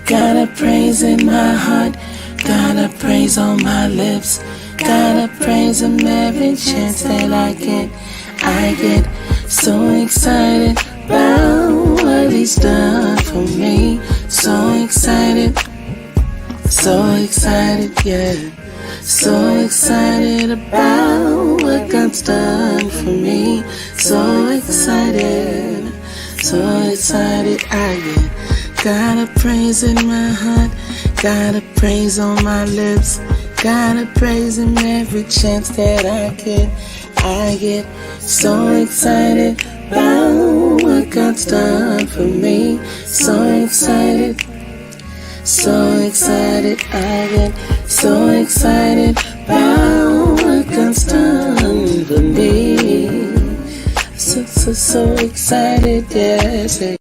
Got a praise in my heart, got a praise on my lips. Gotta praise him every chance that I get. I get so excited about what he's done for me. So excited, yeah. So excited about what God's done for me. So excited I get. Got a praise in my heart, got a praise on my lips. Gotta praise him every chance that I get. I get so excited about what God's done for me. So excited I get. So excited about what God's done for me. So excited, yes.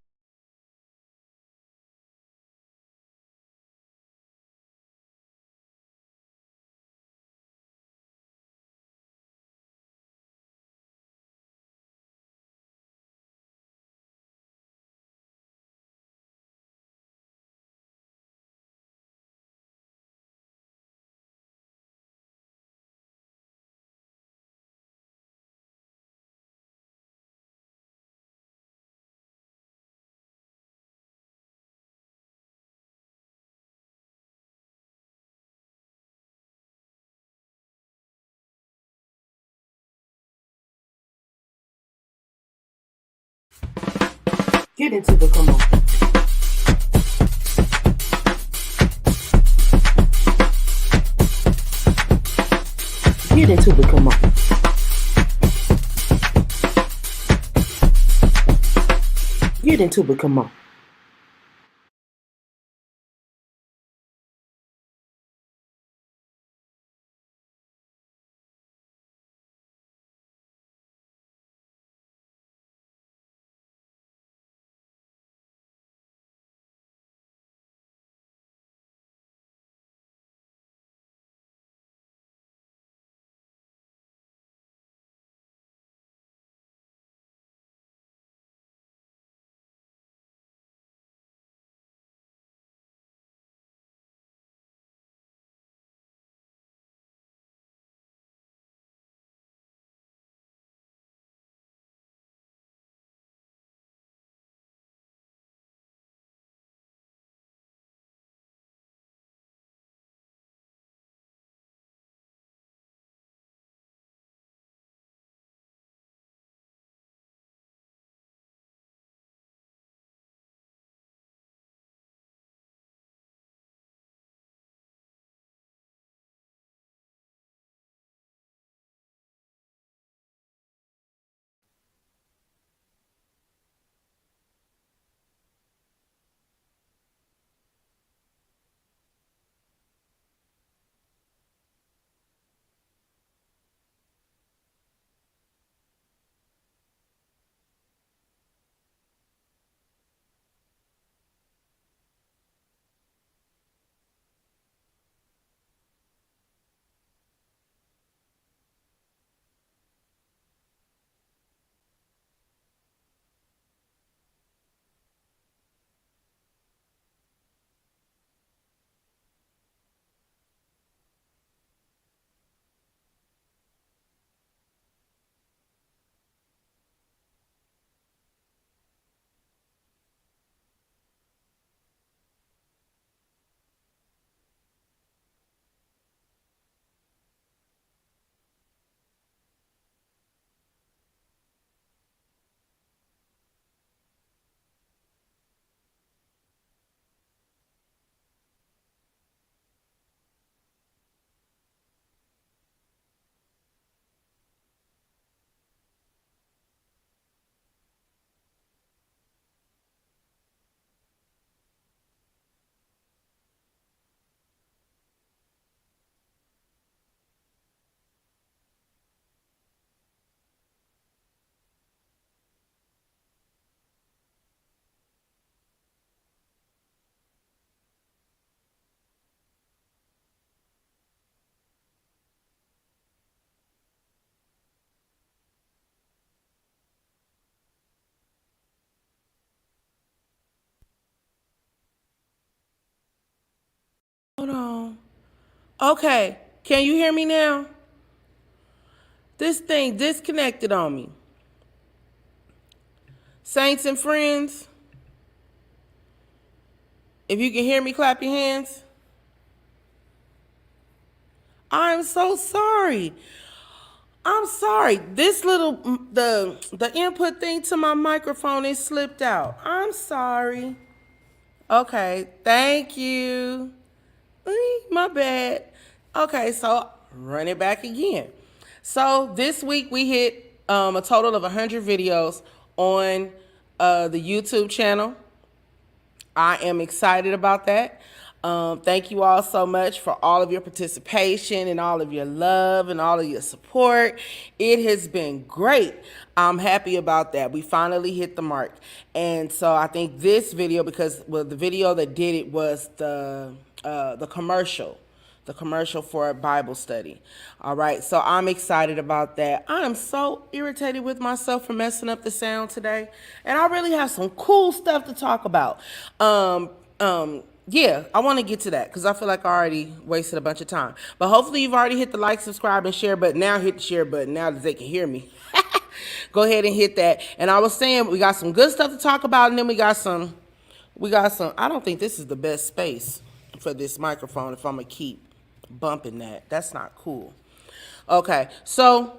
Get into the come on. Get into the come on. Get into the come on. Okay, can you hear me now? This thing disconnected on me. Saints and friends, if you can hear me, clap your hands. I'm so sorry. I'm sorry. This little the input thing to my microphone is slipped out. I'm sorry. Okay, thank you. My bad. Okay, so run it back again. So this week we hit a total of 100 videos on the YouTube channel. I am excited about that. Thank you all so much for all of your participation and all of your love and all of your support. It has been great. I'm happy about that. We finally hit the mark. And so I think this video, because the video that did it was the commercial. The commercial for a Bible study. All right, so I'm excited about that. I'm so irritated with myself for messing up the sound today. And I really have some cool stuff to talk about. Yeah, I want to get to that because I feel like I already wasted a bunch of time. But hopefully you've already hit the like, subscribe, and share button. Now hit the share button now that they can hear me. Go ahead and hit that. And I was saying we got some good stuff to talk about, and then we got some, I don't think this is the best space for this microphone if I'm going to keep bumping that. That's not cool. Okay, so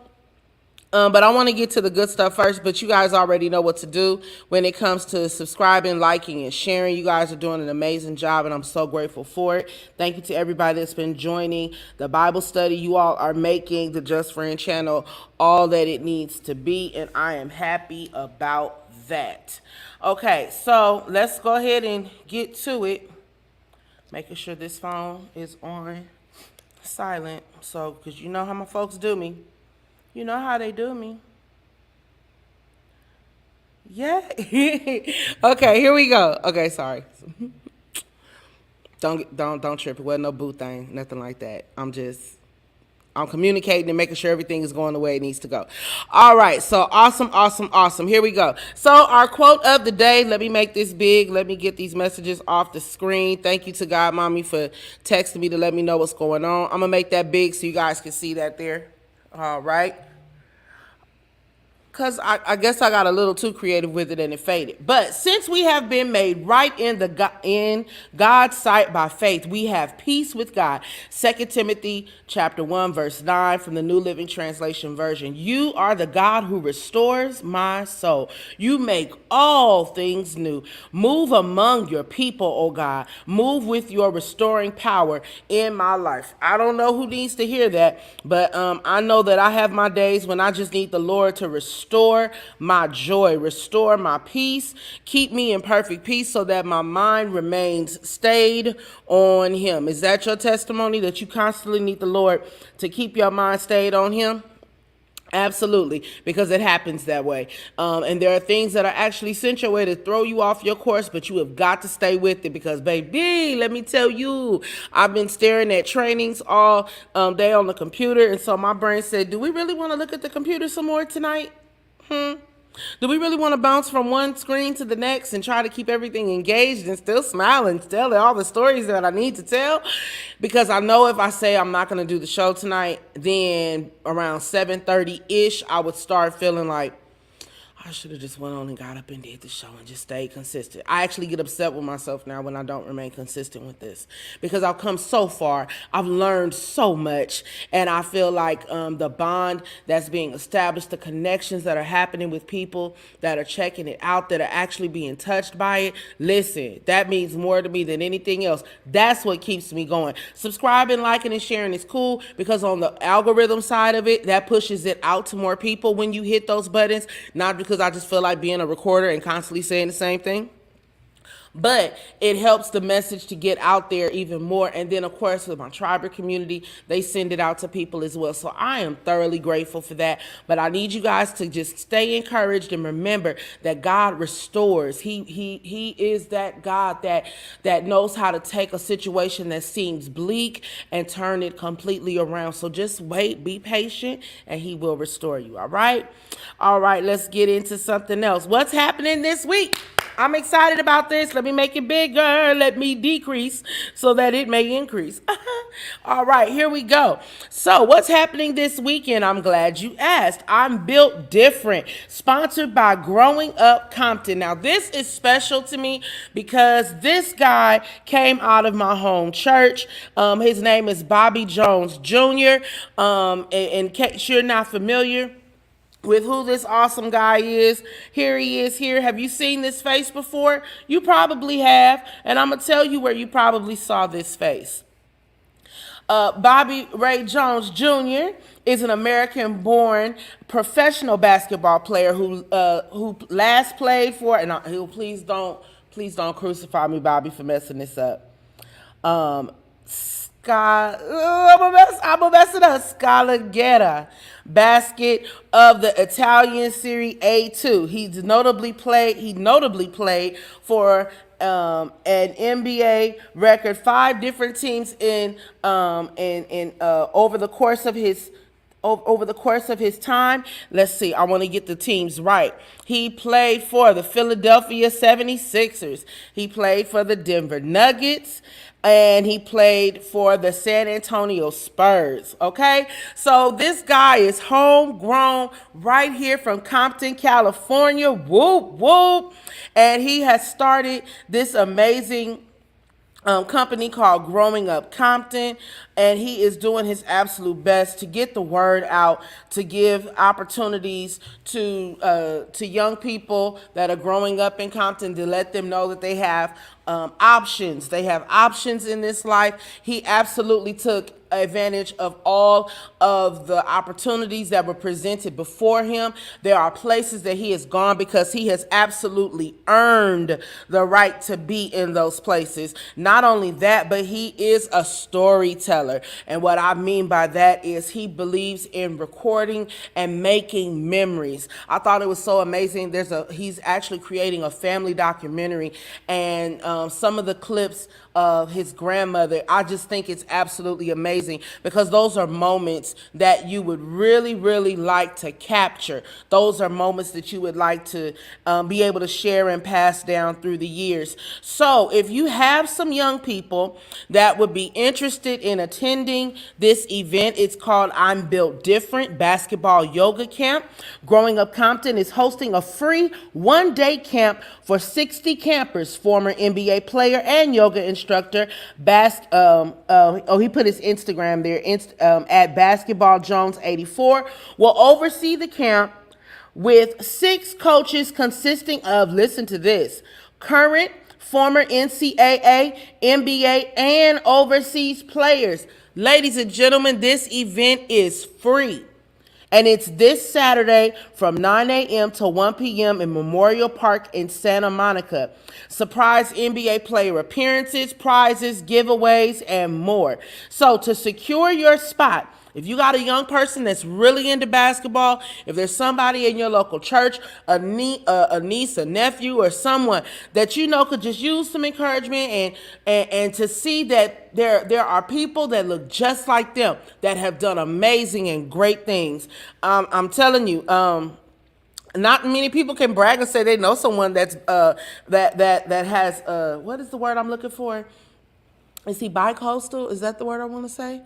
but I want to get to the good stuff first, but you guys already know what to do when it comes to subscribing, liking, and sharing. You guys are doing an amazing job, and I'm so grateful for it. Thank you to everybody that's been joining the Bible study. You all are making the Just Fran channel all that it needs to be, and I am happy about that. Okay, so let's go ahead and get to it. Making sure this phone is on silent, so because you know how my folks do me. You know how they do me. Yeah. Okay, here we go. Okay, sorry. Don't trip. It wasn't no boo thing, nothing like that. I'm communicating and making sure everything is going the way it needs to go. All right, so awesome. Here we go. So our quote of the day, let me make this big. Let me get these messages off the screen. Thank you to God Mommy for texting me to let me know what's going on. I'm going to make that big so you guys can see that there. All right. Because I guess I got a little too creative with it and it faded. But since we have been made right in God's sight by faith, we have peace with God. 2 Timothy chapter 1, verse 9 from the New Living Translation version. You are the God who restores my soul. You make all things new. Move among your people, O God. Move with your restoring power in my life. I don't know who needs to hear that, but I know that I have my days when I just need the Lord to restore my joy, restore my peace, keep me in perfect peace so that my mind remains stayed on him. Is that your testimony, that you constantly need the Lord to keep your mind stayed on him? Absolutely, because it happens that way. And there are things that are actually sent your way to throw you off your course, but you have got to stay with it because, baby, let me tell you, I've been staring at trainings all day on the computer. And so my brain said, do we really want to look at the computer some more tonight? Do we really want to bounce from one screen to the next and try to keep everything engaged and still smile and tell all the stories that I need to tell? Because I know if I say I'm not going to do the show tonight, then around 7:30-ish, I would start feeling like, I should have just went on and got up and did the show and just stayed consistent. I actually get upset with myself now when I don't remain consistent with this because I've come so far. I've learned so much, and I feel like the bond that's being established, the connections that are happening with people that are checking it out, that are actually being touched by it. Listen, that means more to me than anything else. That's what keeps me going. Subscribing, liking, and sharing is cool because on the algorithm side of it, that pushes it out to more people when you hit those buttons, not because I just feel like being a recorder and constantly saying the same thing. But it helps the message to get out there even more. And then, of course, with my tribal community, they send it out to people as well. So I am thoroughly grateful for that. But I need you guys to just stay encouraged and remember that God restores. He is that God that knows how to take a situation that seems bleak and turn it completely around. So just wait, be patient, and he will restore you. All right? All right, let's get into something else. What's happening this week? I'm excited about this. Let me make it bigger. Let me decrease so that it may increase. All right, here we go. So, what's happening this weekend? I'm glad you asked. I'm built different, sponsored by Growing Up Compton. Now, this is special to me because this guy came out of my home church. His name is Bobby Jones Jr. In case you're not familiar with who this awesome guy is, here he is here. Have you seen this face before? You probably have, and I'm going to tell you where you probably saw this face. Bobby Ray Jones Jr. is an American-born professional basketball player who last played for, and please don't crucify me, Bobby, for messing this up. I'm gonna mess it up. Scalagetta basket of the Italian Serie A2. He notably played for an NBA record 5 different teams in over the course of his time. Let's see, I want to get the teams right. He played for the Philadelphia 76ers. He played for the Denver Nuggets. And he played for the San Antonio Spurs, okay? So this guy is homegrown right here from Compton, California. Whoop, whoop. And he has started this amazing company called Growing Up Compton, and he is doing his absolute best to get the word out, to give opportunities to young people that are growing up in Compton, to let them know that they have options. They have options in this life. He absolutely took advantage of all of the opportunities that were presented before him. There are places that he has gone because he has absolutely earned the right to be in those places. Not only that, but he is a storyteller. And what I mean by that is he believes in recording and making memories. I thought it was so amazing. He's actually creating a family documentary, and some of the clips of his grandmother, I just think it's absolutely amazing because those are moments that you would really, really like to capture. Those are moments that you would like to be able to share and pass down through the years. So if you have some young people that would be interested in attending this event, it's called I'm Built Different Basketball Yoga Camp. Growing Up Compton is hosting a free one-day camp for 60 campers. Former NBA player and yoga instructor he put his Instagram there at Basketball Jones 84 will oversee the camp with 6 coaches consisting of, listen to this, current, former NCAA, NBA, and overseas players. Ladies and gentlemen, this event is free. And it's this Saturday from 9 a.m. to 1 p.m. in Memorial Park in Santa Monica. Surprise NBA player appearances, prizes, giveaways, and more. So to secure your spot, if you got a young person that's really into basketball, if there's somebody in your local church, a niece, a nephew, or someone that you know could just use some encouragement and to see that there are people that look just like them that have done amazing and great things. I'm telling you, not many people can brag and say they know someone that's that has what is the word I'm looking for? Is he bi-coastal? Is that the word I want to say?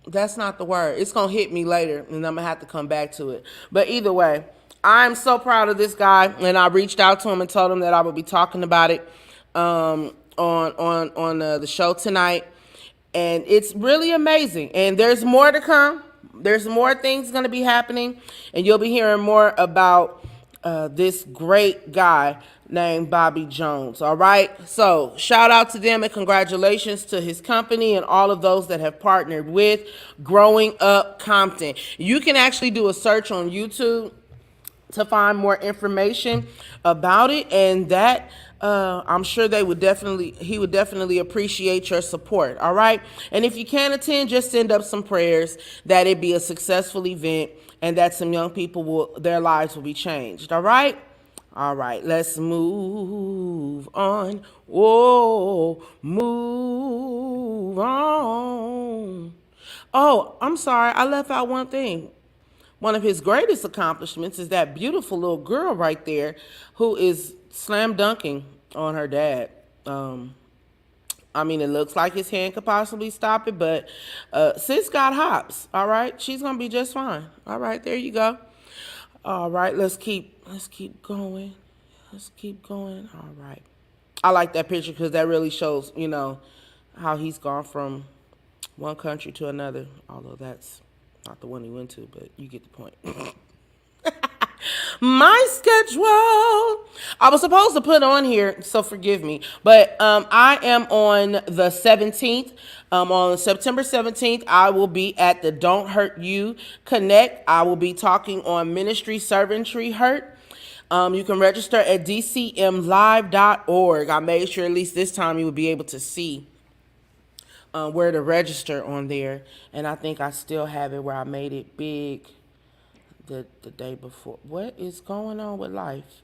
That's not the word. It's going to hit me later, and I'm going to have to come back to it. But either way, I'm so proud of this guy, and I reached out to him and told him that I would be talking about it on the show tonight. And it's really amazing. And there's more to come. There's more things going to be happening, and you'll be hearing more about this great guy named Bobby Jones. All right. So shout out to them and congratulations to his company and all of those that have partnered with Growing Up Compton. You can actually do a search on YouTube to find more information about it, and that I'm sure he would definitely appreciate your support. All right. And if you can't attend, just send up some prayers that it be a successful event and that some young people their lives will be changed. All right. All right, let's move on. Whoa, move on. Oh, I'm sorry. I left out one thing. one of his greatest accomplishments is that beautiful little girl right there who is slam dunking on her dad. I mean, it looks like his hand could possibly stop it, but sis got hops. All right, she's gonna be just fine. All right, there you go. All right, let's keep going. Let's keep going. All right. I like that picture because that really shows, how he's gone from one country to another. Although that's not the one he went to, but you get the point. My schedule. I was supposed to put on here, so forgive me. But I am on the 17th. On September 17th, I will be at the Don't Hurt You Connect. I will be talking on ministry, servantry, hurt. You can register at dcmlive.org. I made sure at least this time you would be able to see where to register on there. And I think I still have it where I made it big the day before. What is going on with life?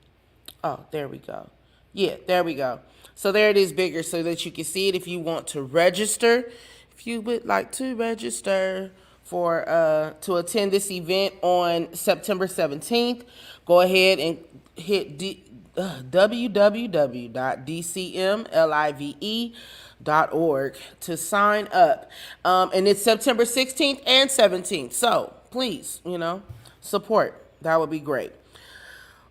Oh, there we go. Yeah, there we go. So there it is bigger so that you can see it if you want to register. If you would like to register for to attend this event on September 17th, go ahead and hit www.dcmlive.org to sign up. And it's September 16th and 17th. So please, support. That would be great.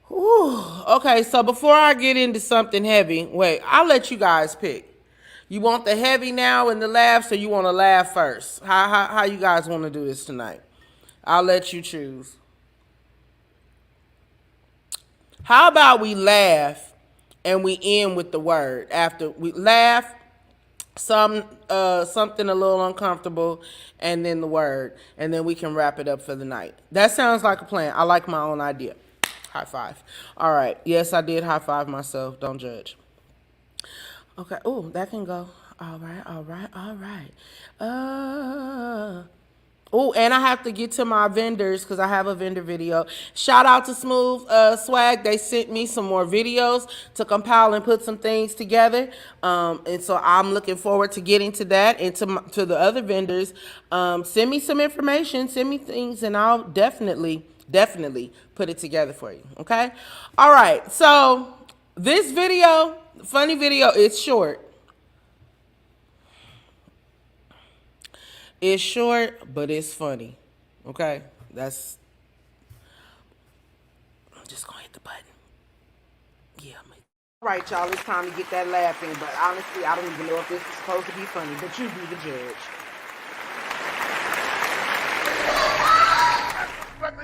Whew. Okay, so before I get into something heavy, wait, I'll let you guys pick. You want the heavy now and the laughs, or you want to laugh first? How you guys want to do this tonight? I'll let you choose. How about we laugh and we end with the word? After we laugh, something a little uncomfortable, and then the word, and then we can wrap it up for the night. That sounds like a plan. I like my own idea. High five. All right. Yes, I did high five myself. Don't judge. Okay. Oh, that can go. All right. Oh, and I have to get to my vendors because I have a vendor video. Shout out to Smooth Swag. They sent me some more videos to compile and put some things together. And so I'm looking forward to getting to that. And to the other vendors, send me some information, send me things, and I'll definitely put it together for you. Okay? All right. So this video, funny video, it's short. It's short, but it's funny. Okay? I'm just going to hit the button. Yeah. All right, y'all. It's time to get that laughing. But honestly, I don't even know if this is supposed to be funny. But you be the judge.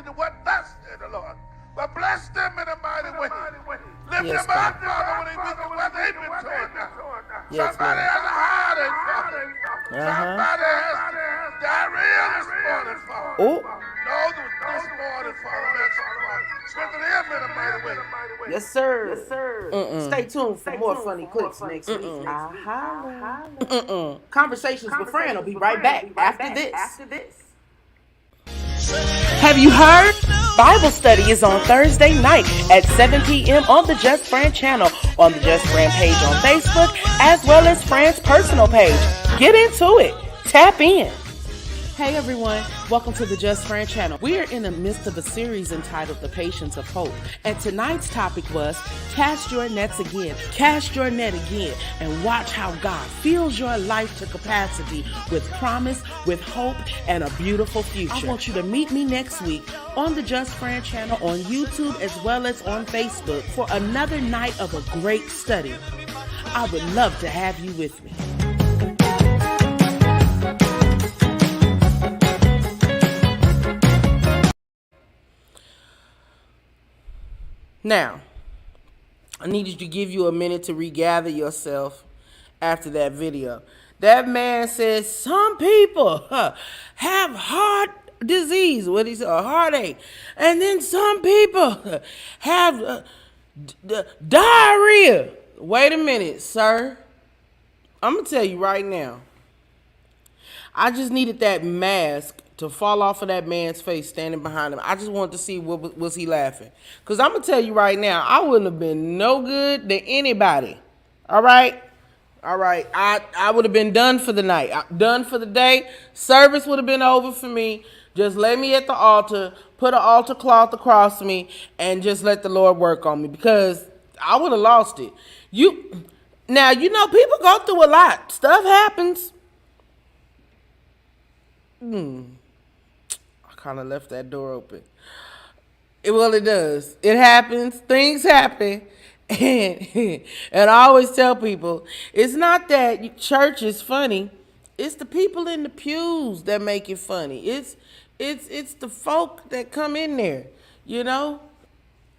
To what thus said the Lord. But bless them in a mighty way. Lift Yes, them up, God. Father, when they think of what they've been torn down. Yes, Somebody Lord. has a heartache, Father. Somebody has diarrhea this morning, Father. Oh. No, this morning, Father. Strengthen him in a mighty way. Yes, sir. Stay tuned for more funny clips next week. Conversations with Fran will be right back after this. Have you heard? Bible study is on Thursday night at 7 p.m. on the Just Fran channel, on the Just Fran page on Facebook, as well as Fran's personal page. Get into it. Tap in. Hey everyone, welcome to the Just Fran channel. We are in the midst of a series entitled The Patience of Hope. And tonight's topic was cast your nets again, cast your net again, and watch how God fills your life to capacity with promise, with hope, and a beautiful future. I want you to meet me next week on the Just Fran channel on YouTube as well as on Facebook for another night of a great study. I would love to have you with me. Now, I need to give you a minute to regather yourself after that video. That man says some people have heart disease, what he said, a heartache, and then some people have diarrhea. Wait a minute, sir. I'm going to tell you right now. I just needed that mask to fall off of that man's face standing behind him. I just wanted to see what was he laughing. Because I'm going to tell you right now, I wouldn't have been no good to anybody. All right? I would have been done for the night. Done for the day. Service would have been over for me. Just lay me at the altar, put an altar cloth across me, and just let the Lord work on me, because I would have lost it. Now, people go through a lot. Stuff happens. I kind of left that door open. It does. It happens. Things happen. And I always tell people, it's not that church is funny. It's the people in the pews that make it funny. It's the folk that come in there,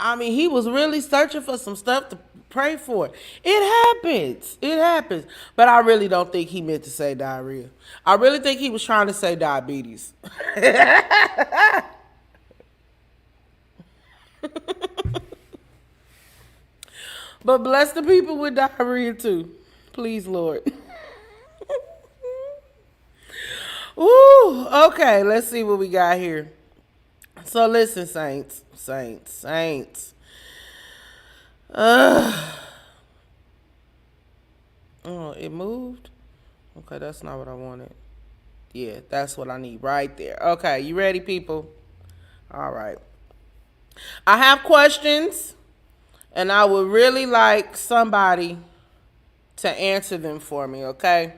I mean, he was really searching for some stuff to pray for. It happens. It happens. But I really don't think he meant to say diarrhea. I really think he was trying to say diabetes. But bless the people with diarrhea too. Please, Lord. Ooh, okay, let's see what we got here. So listen, saints. Oh, it moved? Okay, that's not what I wanted. Yeah, that's what I need right there. Okay, you ready, people? All right. I have questions, and I would really like somebody to answer them for me, okay?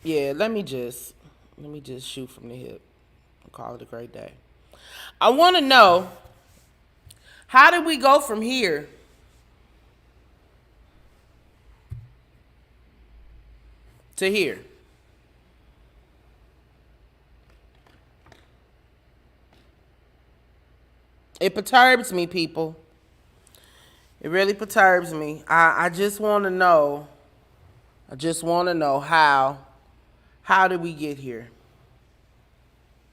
Yeah, let me just shoot from the hip and call it a great day. I want to know, how did we go from here to here? It perturbs me, people. It really perturbs me. I just want to know. How did we get here?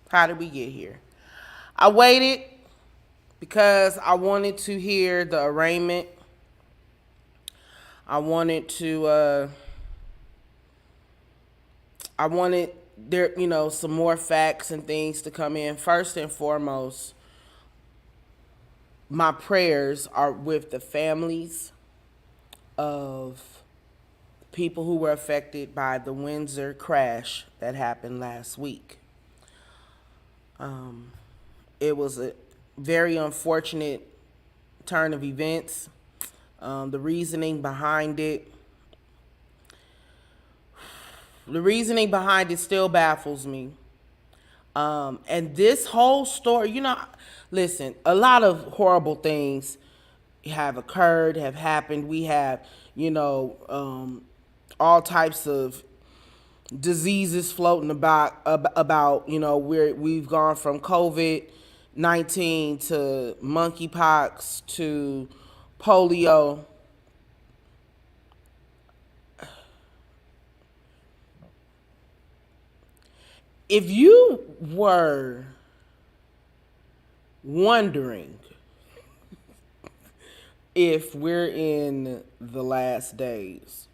How did we get here? I waited because I wanted to hear the arraignment. I wanted there, some more facts and things to come in. First and foremost, my prayers are with the families of people who were affected by the Windsor crash that happened last week. It was a very unfortunate turn of events. The reasoning behind it still baffles me. And this whole story, listen, a lot of horrible things have happened. We have, all types of diseases floating about, we've gone from COVID-19 to monkeypox to polio. If you were wondering if we're in the last days,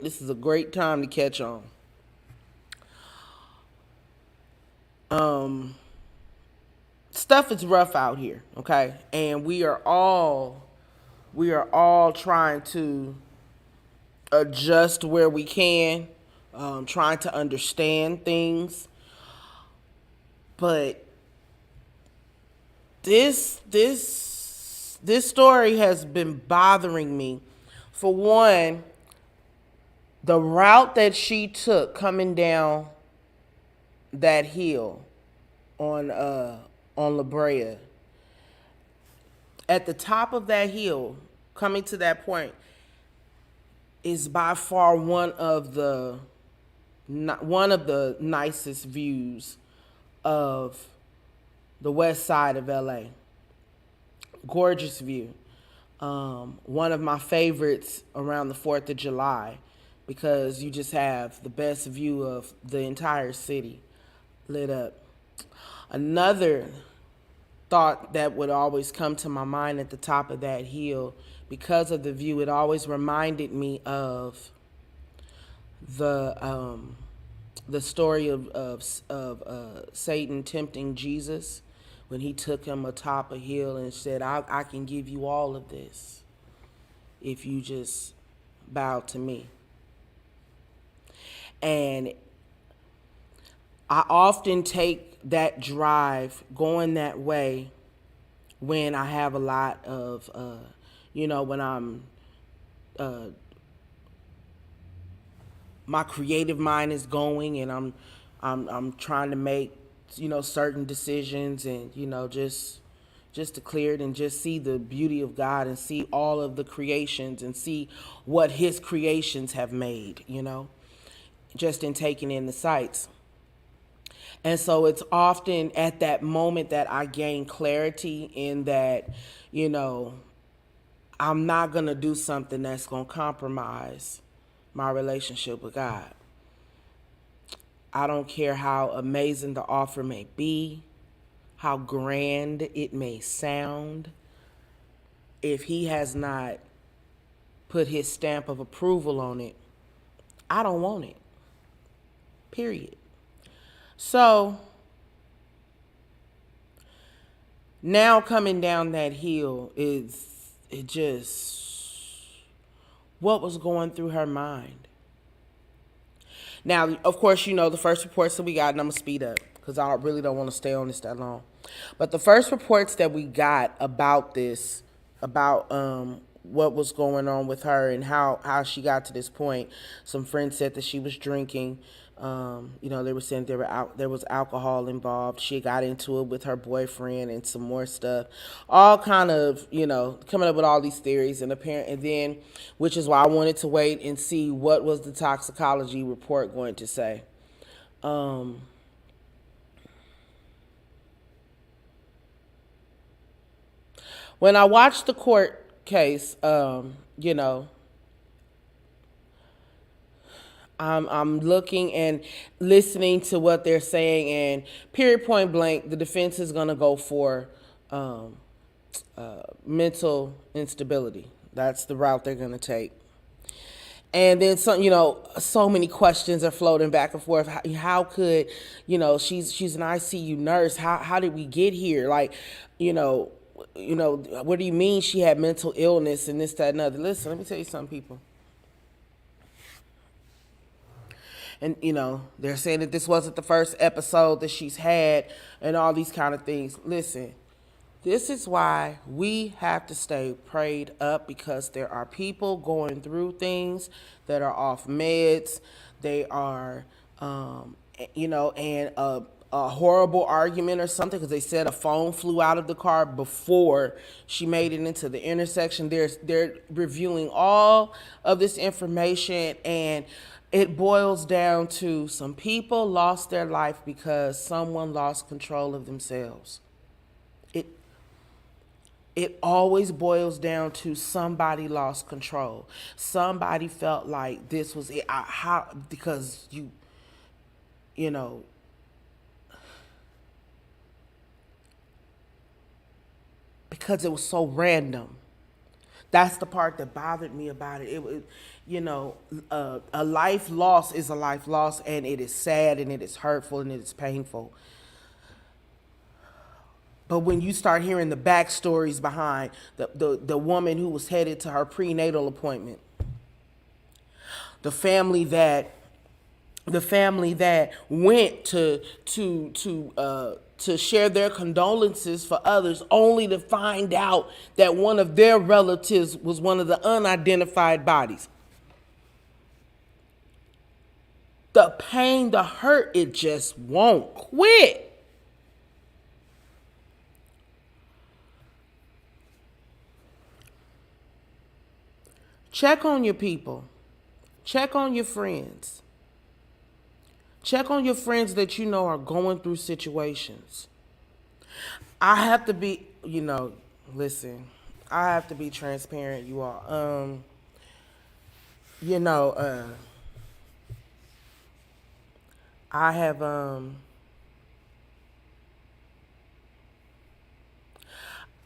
this is a great time to catch on. Stuff is rough out here, okay? And we are all trying to adjust where we can, trying to understand things. But this story has been bothering me. For one, the route that she took coming down that hill on La Brea. At the top of that hill, coming to that point, is by far one of the nicest views of the west side of LA. Gorgeous view. One of my favorites around the 4th of July, because you just have the best view of the entire city lit up. Another thought that would always come to my mind at the top of that hill, because of the view, it always reminded me of the story of Satan tempting Jesus when he took him atop a hill and said, I can give you all of this if you just bow to me. And I often take that drive going that way when I have a lot of, when I'm, my creative mind is going, and I'm trying to make, certain decisions, and, just to clear it and just see the beauty of God and see all of the creations and see what his creations have made, just in taking in the sights. And so it's often at that moment that I gain clarity in that, I'm not going to do something that's going to compromise my relationship with God. I don't care how amazing the offer may be, how grand it may sound. If he has not put his stamp of approval on it, I don't want it. Period. So now coming down that hill what was going through her mind. Now, of course, the first reports that we got, and I'm going to speed up because I really don't want to stay on this that long. But the first reports that we got about this, about what was going on with her and how she got to this point, some friends said that she was drinking. They were saying there was alcohol involved. She got into it with her boyfriend and some more stuff. All kind of, coming up with all these theories and then, which is why I wanted to wait and see what was the toxicology report going to say. When I watched the court case, I'm looking and listening to what they're saying, and period, point blank, the defense is going to go for mental instability. That's the route they're going to take. And then so many questions are floating back and forth. How could, she's an ICU nurse. How did we get here? Like, what do you mean she had mental illness and this, that, and other? Listen, let me tell you something, people. And, they're saying that this wasn't the first episode that she's had and all these kind of things. Listen, this is why we have to stay prayed up, because there are people going through things that are off meds. They are, and a horrible argument or something, because they said a phone flew out of the car before she made it into the intersection. They're reviewing all of this information, and it boils down to some people lost their life because someone lost control of themselves. It always boils down to somebody lost control. Somebody felt like this was it. Because because it was so random. That's the part that bothered me about it. A life lost is a life lost, and it is sad, and it is hurtful, and it is painful. But when you start hearing the backstories behind the woman who was headed to her prenatal appointment, the family that went to share their condolences for others, only to find out that one of their relatives was one of the unidentified bodies. The pain, the hurt, it just won't quit. Check on your people. Check on your friends. Check on your friends that are going through situations. I have to be, listen, I have to be transparent, you all. I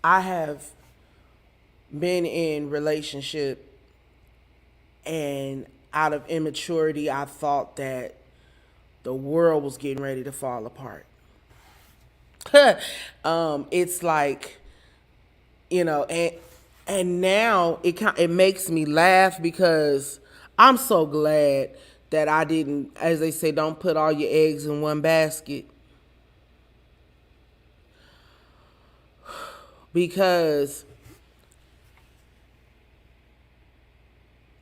have, been in relationship, and out of immaturity, I thought that the world was getting ready to fall apart. It's like, and now it makes me laugh, because I'm so glad that I didn't, as they say, don't put all your eggs in one basket. Because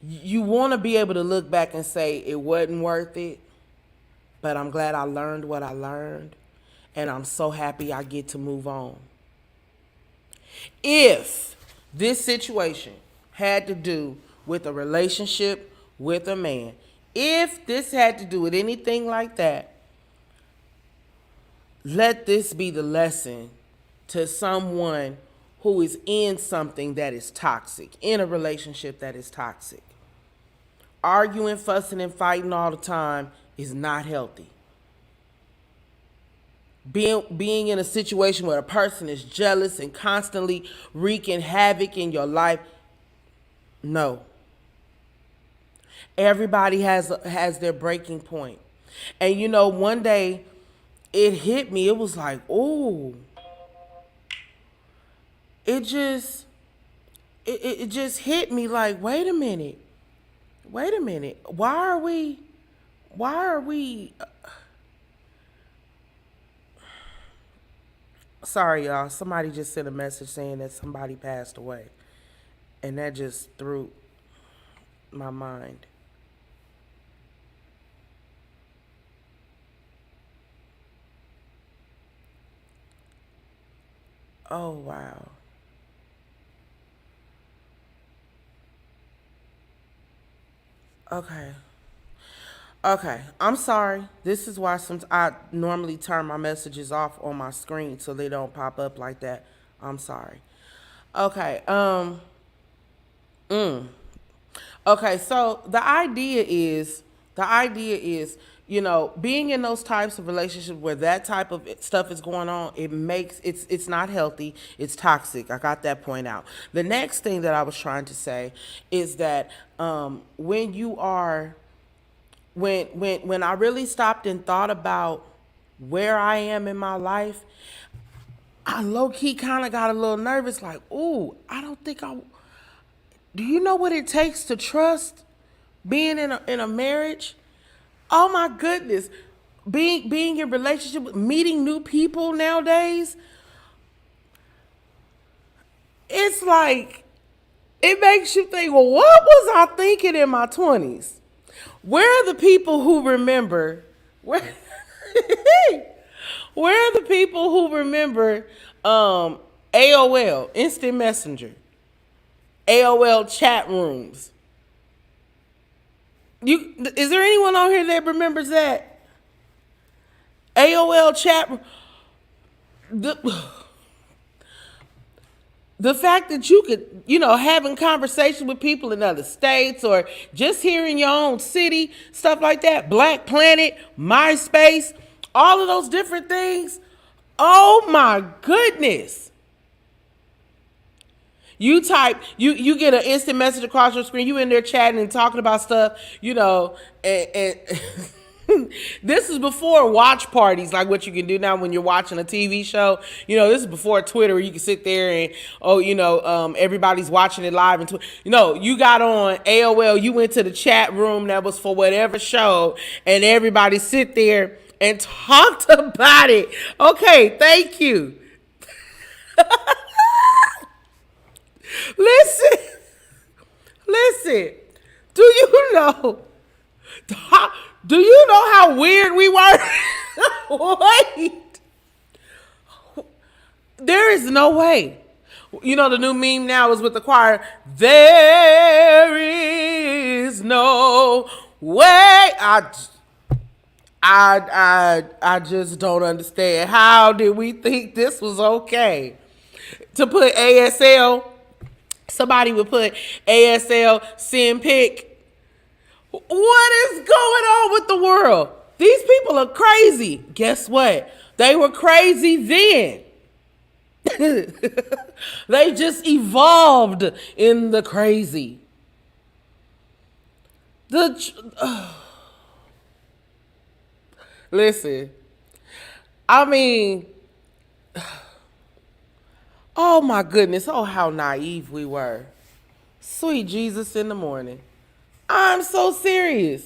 you want to be able to look back and say it wasn't worth it, but I'm glad I learned what I learned, and I'm so happy I get to move on. If this situation had to do with a relationship with a man, if this had to do with anything like that, let this be the lesson to someone who is in something that is toxic, in a relationship that is toxic. Arguing, fussing, and fighting all the time is not healthy. Being in a situation where a person is jealous and constantly wreaking havoc in your life, no. Everybody has their breaking point. And you know, one day it hit me. It was like, ooh. It just hit me like, wait a minute. Why are we sorry, y'all. Somebody just sent a message saying that somebody passed away. And that just threw my mind. Oh, wow. Okay. I'm sorry. This is why I normally turn my messages off on my screen so they don't pop up like that. I'm sorry. Okay. Okay, so the idea is, you know, being in those types of relationships where that type of stuff is going on, it's not healthy. It's toxic. I got that point out. The next thing that I was trying to say is that when I really stopped and thought about where I am in my life, I low-key kind of got a little nervous, like, ooh, I don't think do you know what it takes to trust being in a marriage? Oh my goodness. Being in relationship with meeting new people nowadays, it's like, it makes you think, well, what was I thinking in my 20s? Where are the people who remember? Where are the people who remember AOL, Instant Messenger, AOL chat rooms? Is there anyone on here that remembers that? AOL chat room. The fact that you could, you know, having conversations with people in other states or just here in your own city, stuff like that, Black Planet, MySpace, all of those different things. Oh my goodness. You type, you get an instant message across your screen, you in there chatting and talking about stuff, you know, and this is before watch parties, like what you can do now when you're watching a TV show. You know, this is before Twitter, where you can sit there and, everybody's watching it live. And you got on AOL, you went to the chat room that was for whatever show, and everybody sit there and talked about it. Okay, thank you. Listen. Do you know how weird we were? Wait. There is no way. You know, the new meme now is with the choir. There is no way. I just don't understand. How did we think this was okay? To put ASL, somebody would put ASL, send pic. What is going on with the world? These people are crazy. Guess what? They were crazy then. They just evolved in the crazy. Listen, I mean, oh my goodness, oh how naive we were. Sweet Jesus in the morning. I'm so serious.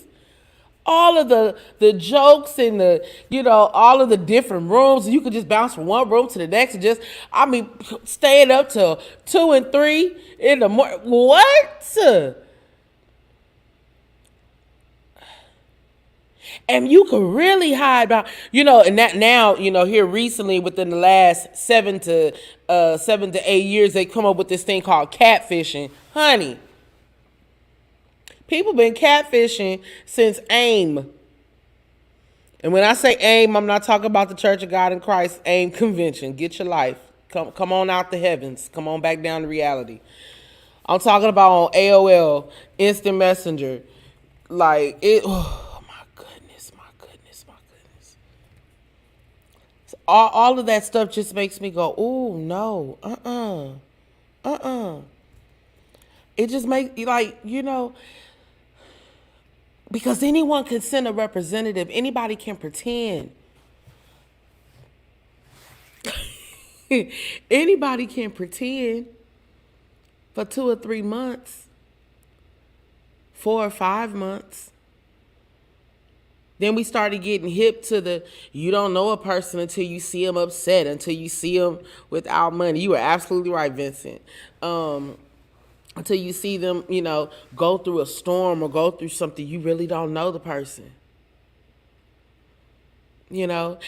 all of the jokes and the, all of the different rooms. You could just bounce from one room to the next and just, staying up till 2 and 3 in the morning. What? And you could really hide behind, and that now, here recently within the last 7 to 8 years, they come up with this thing called catfishing. Honey, people been catfishing since AIM. And when I say AIM, I'm not talking about the Church of God in Christ AIM convention. Get your life. Come on out the heavens. Come on back down to reality. I'm talking about on AOL, Instant Messenger. Like, oh my goodness. All of that stuff just makes me go, ooh, no, It just makes, because anyone can send a representative. Anybody can pretend. Anybody can pretend for 2 or 3 months, 4 or 5 months. Then we started getting hip to you don't know a person until you see them upset, until you see them without money. You were absolutely right, Vincent. Until you see them, go through a storm or go through something, you really don't know the person. Then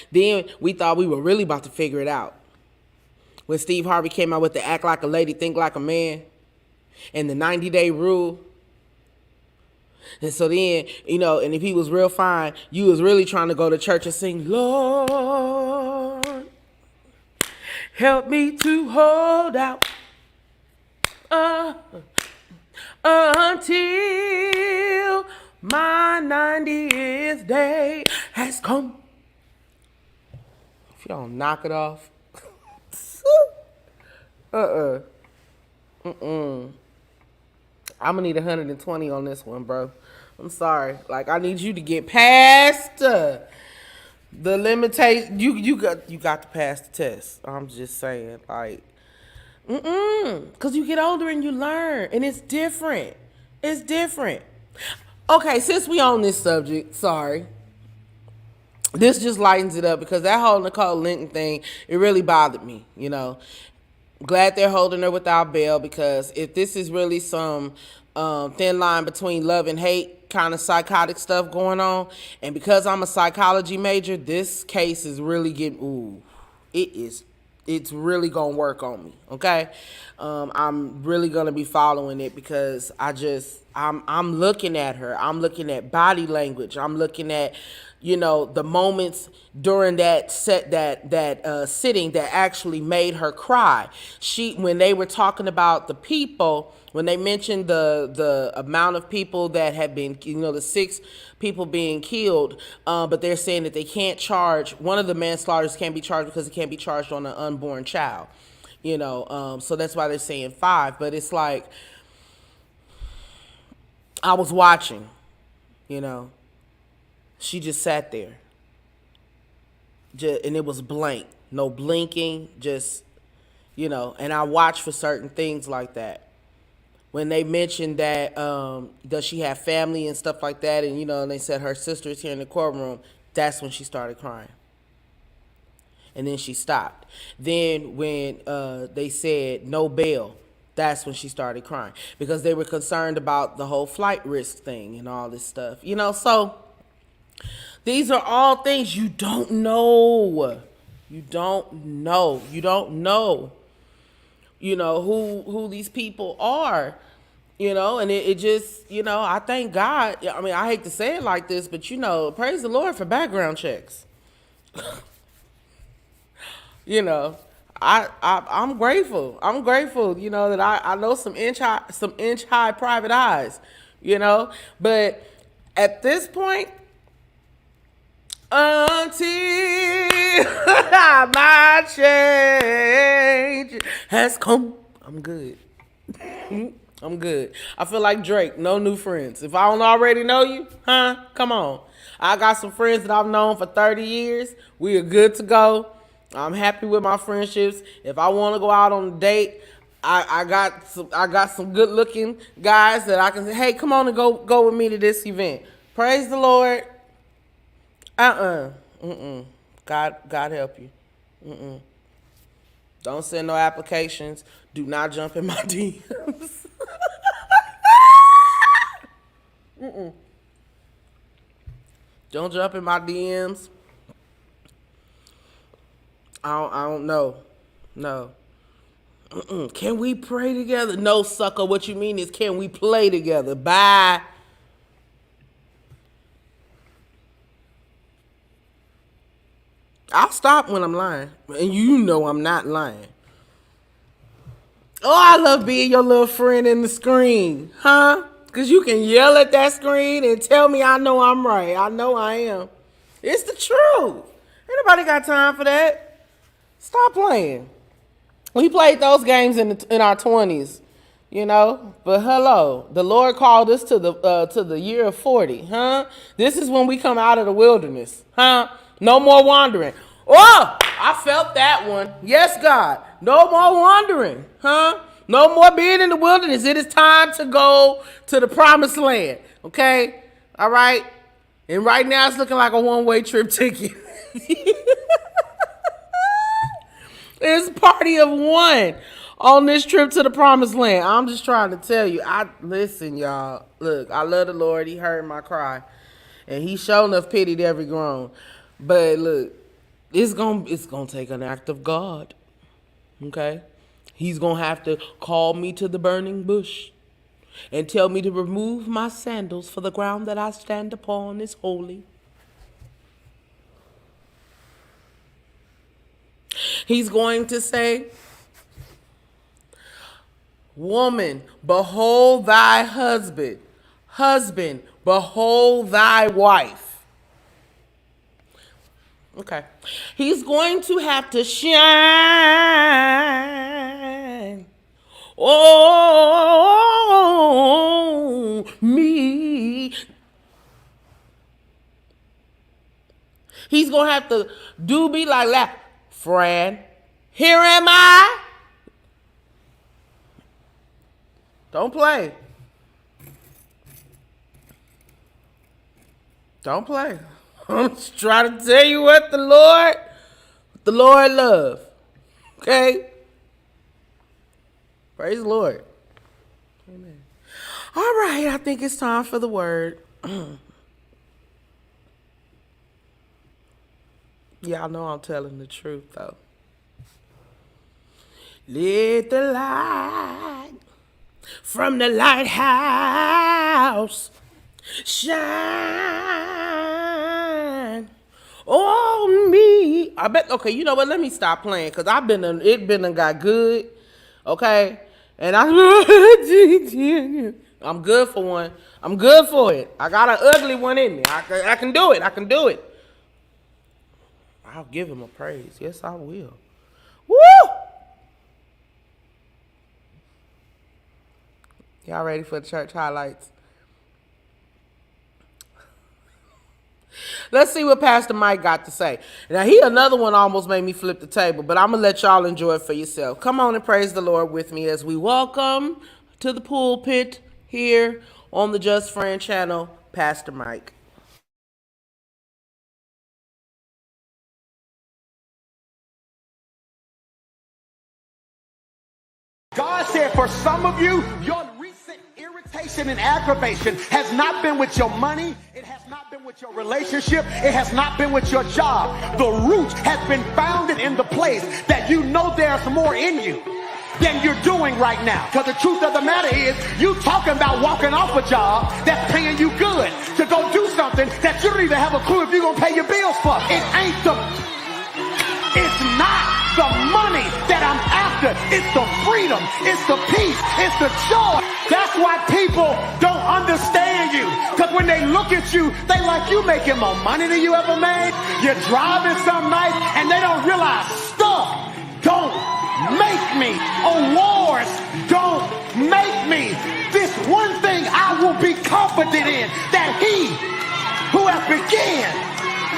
we thought we were really about to figure it out. When Steve Harvey came out with the act like a lady, think like a man, and the 90-day rule. And so then, and if he was real fine, you was really trying to go to church and sing, Lord, help me to hold out until my 90th day has come. If y'all knock it off. I'm gonna need 120 on this one, bro. I'm sorry. Like, I need you to get past the limitation. You got to pass the test. I'm just saying, like, because you get older and you learn, and it's different. It's different. Okay, since we on this subject, sorry. This just lightens it up because that whole Nicole Linton thing, it really bothered me, Glad they're holding her without bail, because if this is really some thin line between love and hate kind of psychotic stuff going on, and because I'm a psychology major, this case is really getting, it's really going to work on me, okay? I'm really going to be following it because I'm looking at her. I'm looking at body language. I'm looking at, the moments during that sitting that actually made her cry. When they were talking about the people, when they mentioned the amount of people that have been, the 6 people being killed, but they're saying that they can't charge, one of the manslaughters can't be charged because it can't be charged on an unborn child, so that's why they're saying 5. But it's like, I was watching, she just sat there, and it was blank, no blinking, just, and I watch for certain things like that. When they mentioned that, does she have family and stuff like that, and, and they said her sister's here in the courtroom, that's when she started crying. And then she stopped. Then when they said no bail, that's when she started crying, because they were concerned about the whole flight risk thing and all this stuff, so these are all things you don't know. You don't know who these people are, and it just, I thank God. I mean, I hate to say it like this, but praise the Lord for background checks. I'm grateful. I'm grateful, that I know some inch high private eyes, but at this point, until my change has come, I'm good. I'm good. I feel like Drake, no new friends. If I don't already know you, come on. I got some friends that I've known for 30 years. We are good to go. I'm happy with my friendships. If I want to go out on a date, I got some good looking guys that I can say, hey, come on and go with me to this event. Praise the Lord. God help you. Don't send no applications. Do not jump in my DMs. Don't jump in my DMs. I don't know. No. Can we pray together? No, sucker. What you mean is, can we play together? Bye. I'll stop when I'm lying. And you know I'm not lying. Oh, I love being your little friend in the screen. Huh? Because you can yell at that screen and tell me I know I'm right. I know I am. It's the truth. Ain't nobody got time for that. Stop playing. We played those games in our 20s, you know. But hello, the Lord called us to the year of 40, huh? This is when we come out of the wilderness, huh? No more wandering. Oh, I felt that one. Yes, God. No more wandering, huh? No more being in the wilderness. It is time to go to the promised land, okay? All right? And right now it's looking like a one-way trip ticket. It's a party of one on this trip to the promised land. I'm just trying to tell you. Listen, y'all. Look, I love the Lord. He heard my cry. And he showed enough pitied every groan. But look, it's gonna take an act of God. Okay? He's gonna have to call me to the burning bush and tell me to remove my sandals, for the ground that I stand upon is holy. He's going to say, woman, behold thy husband. Husband, behold thy wife. Okay. He's going to have to shine on me. He's going to have to do me like that. Fran, here am I. Don't play. Don't play. I'm just trying to tell you what the Lord loves. Okay? Praise the Lord. Amen. All right, I think it's time for the word. Y'all know I'm telling the truth, though. Let the light from the lighthouse shine on me. I bet. Okay, you know what? Let me stop playing because got good. Okay, and I'm good for one. I'm good for it. I got an ugly one in me. I can do it. I can do it. I'll give him a praise. Yes, I will. Woo! Y'all ready for the church highlights? Let's see what Pastor Mike got to say. Now, another one almost made me flip the table, but I'm going to let y'all enjoy it for yourself. Come on and praise the Lord with me as we welcome to the pulpit here on the Just Fran channel, Pastor Mike. God said for some of you, your recent irritation and aggravation has not been with your money. It has not been with your relationship. It has not been with your job. The root has been founded in the place that you know there's more in you than you're doing right now. Because the truth of the matter is, you talking about walking off a job that's paying you good to go do something that you don't even have a clue if you're going to pay your bills for. It's not the money that I'm after. It's the freedom. It's the peace. It's the joy. That's why people don't understand you. Because when they look at you, they like you making more money than you ever made. You're driving some nice, and they don't realize stuff don't make me. Awards don't make me. This one thing I will be confident in, that he who has begun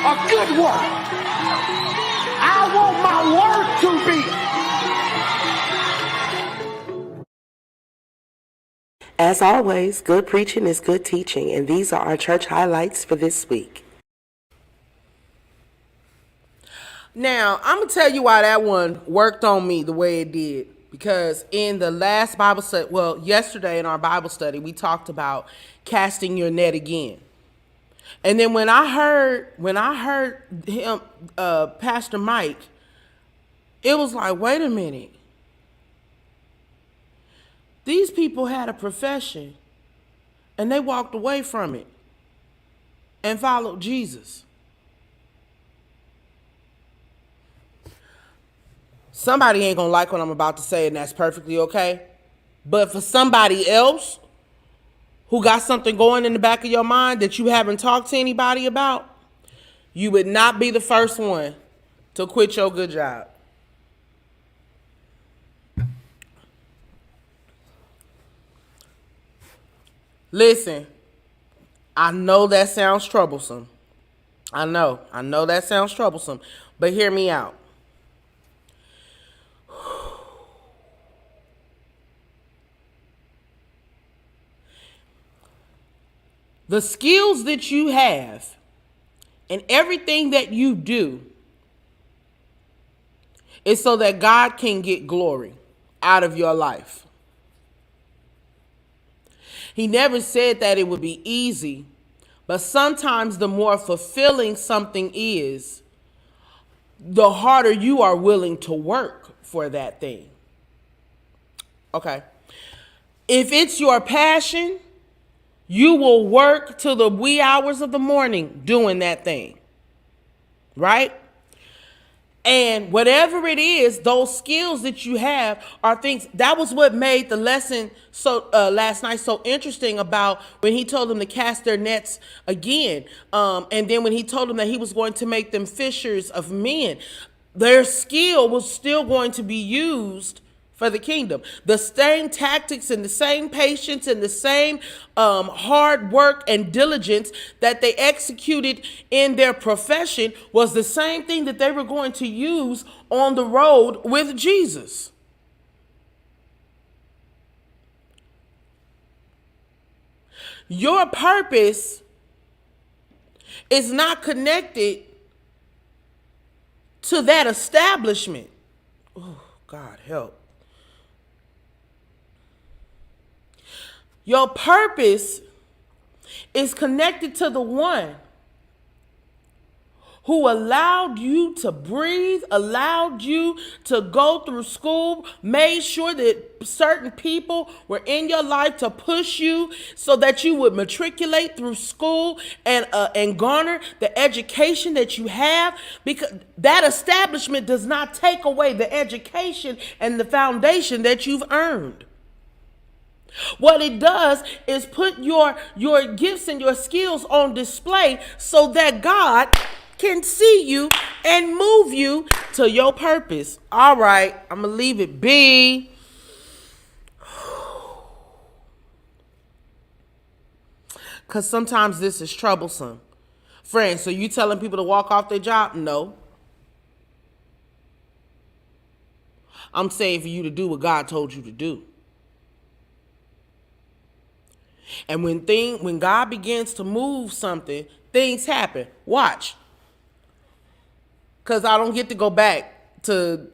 a good work, I want my word to be. As always, good preaching is good teaching, and these are our church highlights for this week. Now, I'm going to tell you why that one worked on me the way it did. Because in the last Bible study, well, yesterday in our Bible study, we talked about casting your net again. And then when I heard him, Pastor Mike, it was like, wait a minute. These people had a profession and they walked away from it and followed Jesus. Somebody ain't gonna like what I'm about to say, and that's perfectly okay. But for somebody else who got something going in the back of your mind that you haven't talked to anybody about, you would not be the first one to quit your good job. Listen, I know that sounds troublesome. I know that sounds troublesome, but hear me out. The skills that you have and everything that you do is so that God can get glory out of your life. He never said that it would be easy, but sometimes the more fulfilling something is, the harder you are willing to work for that thing. Okay. If it's your passion, you will work till the wee hours of the morning doing that thing. Right? And whatever it is, those skills that you have are things. That was what made the lesson last night so interesting, about when he told them to cast their nets again. And then when he told them that he was going to make them fishers of men, their skill was still going to be used for the kingdom. The same tactics and the same patience and the same hard work and diligence that they executed in their profession was the same thing that they were going to use on the road with Jesus. Your purpose is not connected to that establishment. Oh, God help. Your purpose is connected to the one who allowed you to breathe, allowed you to go through school, made sure that certain people were in your life to push you so that you would matriculate through school and garner the education that you have, because that establishment does not take away the education and the foundation that you've earned. What it does is put your gifts and your skills on display so that God can see you and move you to your purpose. All right, I'm going to leave it be. Because sometimes this is troublesome. Fran, so you telling people to walk off their job? No. I'm saying for you to do what God told you to do. And when God begins to move something, things happen. Watch. Because I don't get to go back to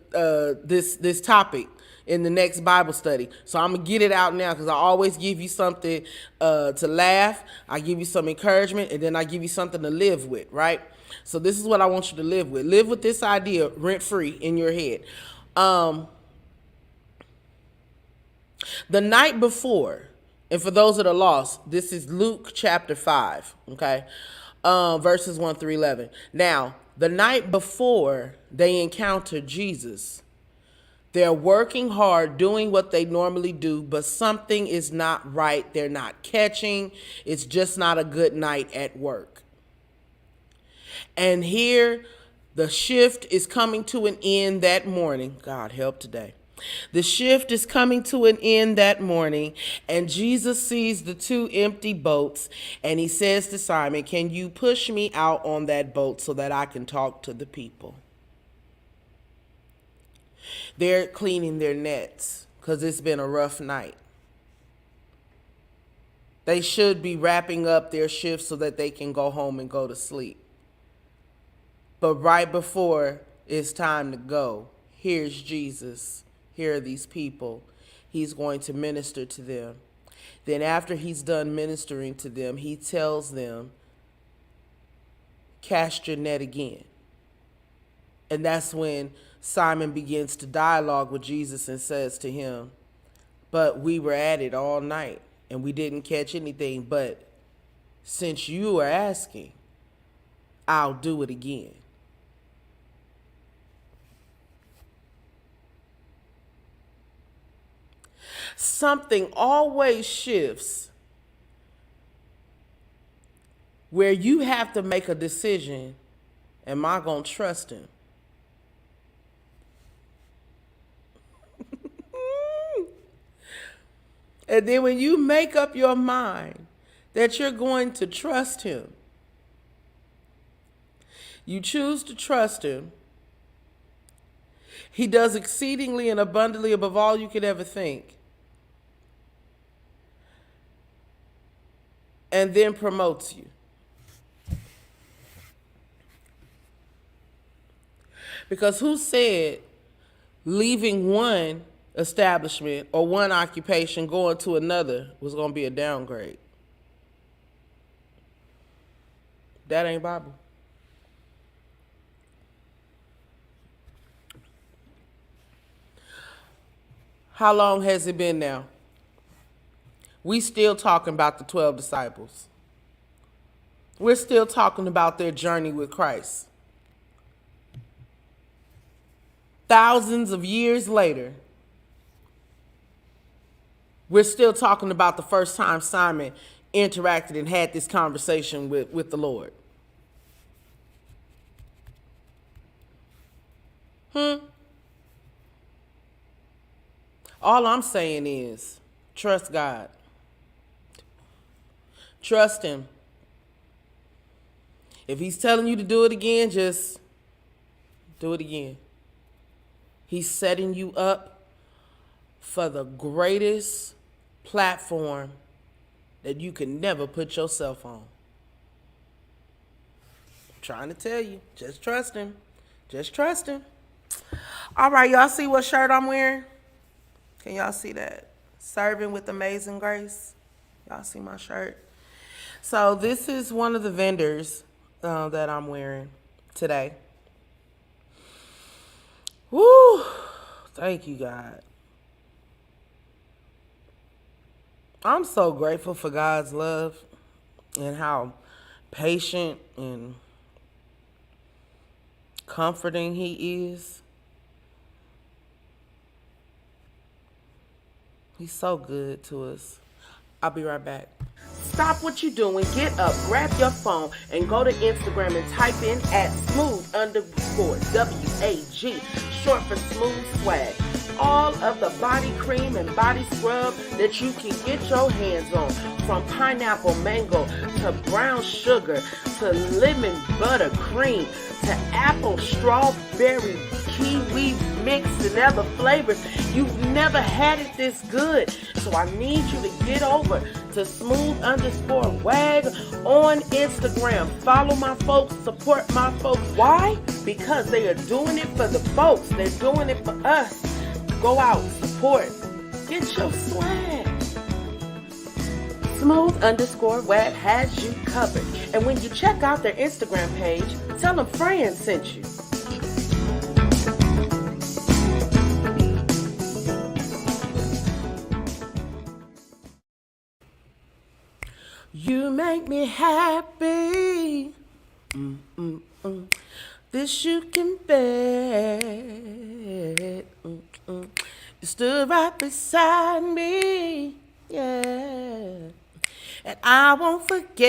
this topic in the next Bible study. So I'm going to get it out now, because I always give you something to laugh. I give you some encouragement, and then I give you something to live with, right? So this is what I want you to live with. Live with this idea rent-free in your head. The night before, and for those that are lost, this is Luke chapter 5, okay? Verses 1 through 11. Now, the night before they encountered Jesus, they're working hard, doing what they normally do, but something is not right. They're not catching. It's just not a good night at work. And here, the shift is coming to an end that morning. God help today. The shift is coming to an end that morning, and Jesus sees the two empty boats, and he says to Simon, "Can you push me out on that boat so that I can talk to the people?" They're cleaning their nets because it's been a rough night. They should be wrapping up their shift so that they can go home and go to sleep. But right before it's time to go, here's Jesus. Here are these people. He's going to minister to them. Then after he's done ministering to them, he tells them, cast your net again. And that's when Simon begins to dialogue with Jesus and says to him, but we were at it all night and we didn't catch anything. But since you are asking, I'll do it again. Something always shifts where you have to make a decision. Am I going to trust him? And then when you make up your mind that you're going to trust him, you choose to trust him. He does exceedingly and abundantly above all you could ever think. And then promotes you. Because who said leaving one establishment or one occupation going to another was going to be a downgrade? That ain't Bible. How long has it been now? We still talking about the 12 disciples. We're still talking about their journey with Christ. Thousands of years later, we're still talking about the first time Simon interacted and had this conversation with the Lord. All I'm saying is, trust God. Trust him. If he's telling you to do it again, just do it again. He's setting you up for the greatest platform that you can never put yourself on. I'm trying to tell you, just trust him. Just trust him. All right, y'all see what shirt I'm wearing? Can y'all see that? Serving with amazing grace. Y'all see my shirt? So this is one of the vendors that I'm wearing today. Woo! Thank you, God. I'm so grateful for God's love and how patient and comforting he is. He's so good to us. I'll be right back. Stop what you're doing, get up, grab your phone, and go to Instagram and type in @smooth_WAG, short for smooth swag. All of the body cream and body scrub that you can get your hands on, from pineapple mango to brown sugar to lemon butter cream to apple strawberry kiwi mix and other flavors. You've never had it this good. So I need you to get over to smooth_wag on Instagram. Follow my folks, support my folks. Why? Because they are doing it for the folks. They're doing it for us. Go out, support, get your swag. Smooth_wag has you covered. And when you check out their Instagram page, tell them Fran sent you. You make me happy. This you can bet. You stood right beside me, yeah. And I won't forget.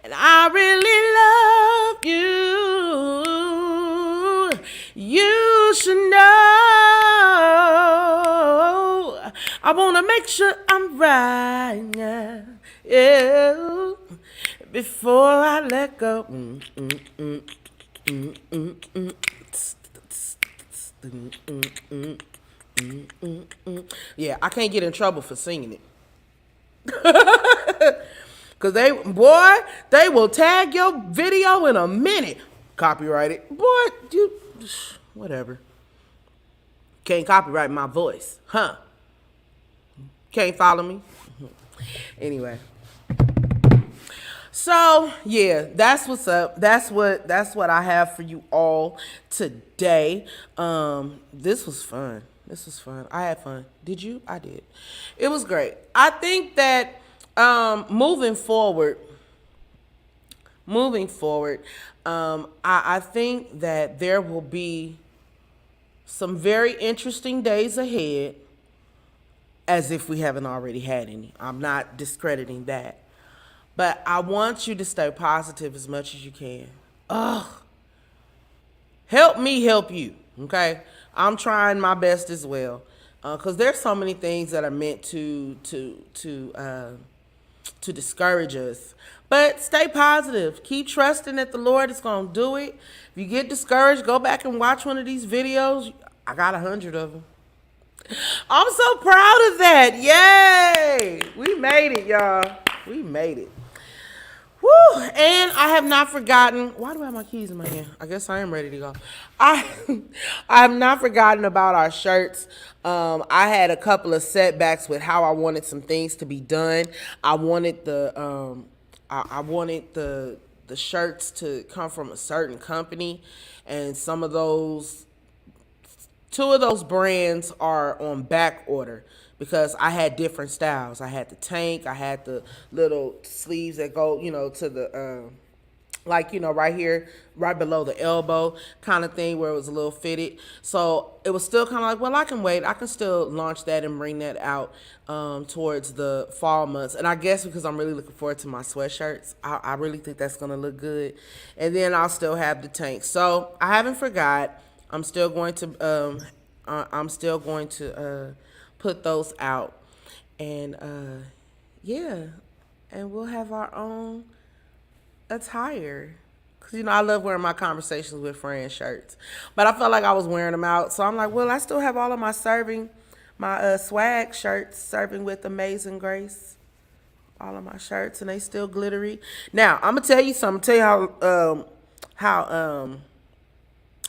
And I really love you. You should know. I want to make sure I'm right now, yeah. Before I let go. Yeah, I can't get in trouble for singing it. Cause they will tag your video in a minute. Copyrighted. Boy, you whatever. Can't copyright my voice. Huh? Can't follow me? Anyway. So yeah, that's what's up. That's what I have for you all today. This was fun. I had fun. Did you? I did. It was great. I think that moving forward, I think that there will be some very interesting days ahead, as if we haven't already had any. I'm not discrediting that. But I want you to stay positive as much as you can. Help me help you, okay? I'm trying my best as well. Because there's so many things that are meant to discourage us. But stay positive. Keep trusting that the Lord is going to do it. If you get discouraged, go back and watch one of these videos. I got 100 of them. I'm so proud of that. Yay! We made it, y'all. We made it. Woo! And I have not forgotten. Why do I have my keys in my hand? I guess I am ready to go. I have not forgotten about our shirts. I had a couple of setbacks with how I wanted some things to be done. I wanted the shirts to come from a certain company, and two of those brands are on back order because I had different styles. I had the tank, I had the little sleeves that go, to the, right here, right below the elbow kind of thing where it was a little fitted. So it was still kind of like, well, I can wait. I can still launch that and bring that out towards the fall months. And I guess because I'm really looking forward to my sweatshirts, I really think that's going to look good. And then I'll still have the tank. So I haven't forgot. I'm still going to put those out, and and we'll have our own attire. Cause I love wearing my conversations with Fran shirts, but I felt like I was wearing them out, so I'm like, well, I still have all of my swag shirts, serving with amazing grace. All of my shirts, and they still glittery. Now I'm gonna tell you something. Tell you how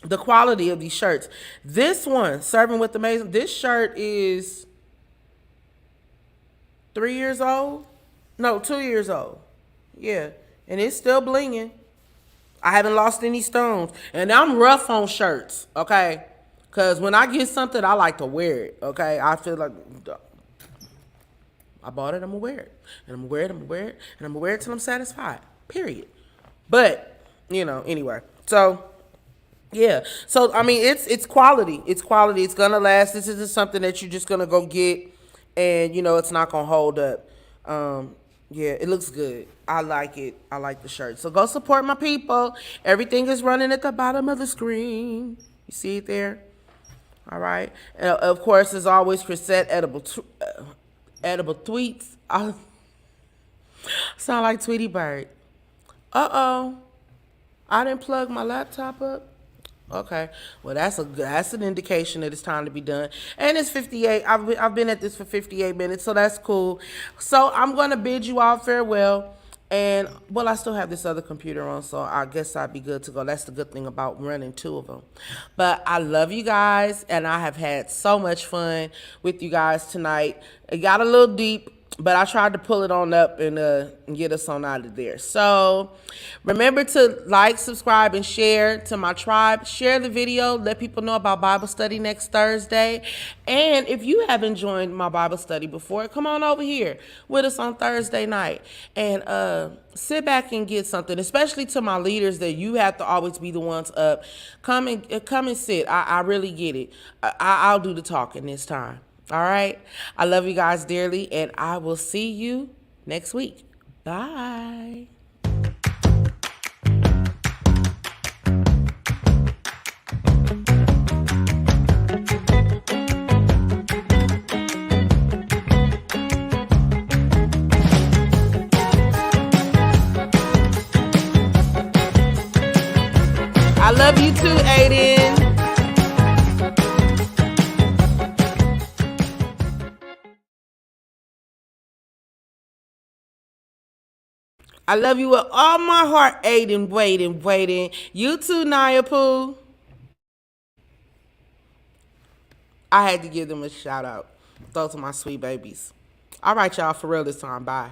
the quality of these shirts. This one, serving with amazing. This shirt is 3 years old. No, 2 years old. Yeah, and it's still blinging. I haven't lost any stones, and I'm rough on shirts. Okay, because when I get something, I like to wear it. Okay, I feel like I bought it. I'm gonna wear it, and I'm gonna wear it. And I'm gonna wear it till I'm satisfied. Period. But anyway, so. Yeah. So, I mean, it's quality. It's quality. It's going to last. This isn't something that you're just going to go get and, it's not going to hold up. Yeah, it looks good. I like it. I like the shirt. So go support my people. Everything is running at the bottom of the screen. You see it there? All right. Of course, as always, Chrisette edible tweets. I sound like Tweety Bird. I didn't plug my laptop up. Okay, well that's an indication that it's time to be done, and it's 58. I've been at this for 58 minutes, so that's cool. So I'm gonna bid you all farewell, and I still have this other computer on, so I guess I'd be good to go. That's the good thing about running two of them. But I love you guys, and I have had so much fun with you guys tonight. It got a little deep, but I tried to pull it on up and get us on out of there. So remember to like, subscribe, and share to my tribe. Share the video. Let people know about Bible study next Thursday. And if you haven't joined my Bible study before, come on over here with us on Thursday night. And sit back and get something, especially to my leaders that you have to always be the ones up. Come and sit. I really get it. I'll do the talking this time. All right. I love you guys dearly, and I will see you next week. Bye. I love you too, Aiden. I love you with all my heart, Aiden, waiting. You too, Naya Pooh. I had to give them a shout out. Those are my sweet babies. All right, y'all, for real this time. Bye.